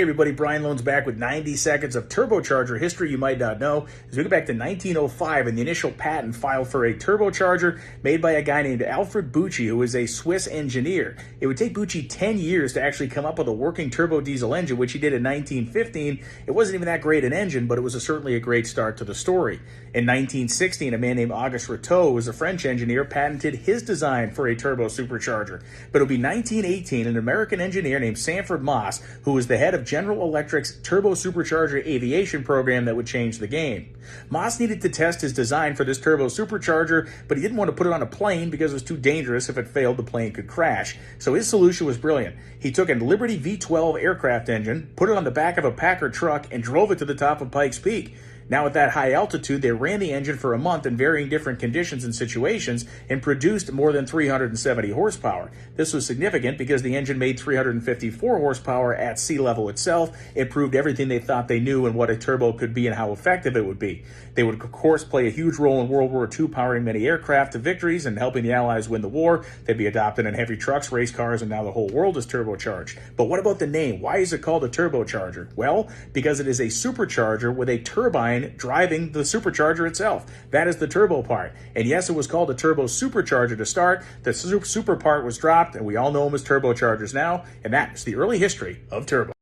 Hey everybody, Brian Loans back with 90 seconds of turbocharger history you might not know. As we go back to 1905 and the initial patent filed for a turbocharger made by a guy named Alfred Bucci, who was a Swiss engineer. It would take Bucci 10 years to actually come up with a working turbo diesel engine, which he did in 1915. It wasn't even that great an engine, but it was certainly a great start to the story. In 1916, a man named Auguste Hotrods, who was a French engineer, patented his design for a turbo supercharger. But it'll be 1918, an American engineer named Sanford Moss, who was the head of General Electric's turbo supercharger aviation program that would change the game. Moss needed to test his design for this turbo supercharger, but he didn't want to put it on a plane because it was too dangerous. If it failed, the plane could crash. So his solution was brilliant. He took a Liberty V-12 aircraft engine, put it on the back of a Packard truck, and drove it to the top of Pikes Peak. Now at that high altitude, they ran the engine for a month in varying different conditions and situations and produced more than 370 horsepower. This was significant because the engine made 354 horsepower at sea level itself. It proved everything they thought they knew and what a turbo could be and how effective it would be. They would, of course, play a huge role in World War II, powering many aircraft to victories and helping the Allies win the war. They'd be adopted in heavy trucks, race cars, and now the whole world is turbocharged. But what about the name? Why is it called a turbocharger? Well, because it is a supercharger with a turbine driving the supercharger itself. That is the turbo part. And yes, it was called a turbo supercharger to start. The super part was dropped, and we all know them as turbochargers now. And that is the early history of turbo.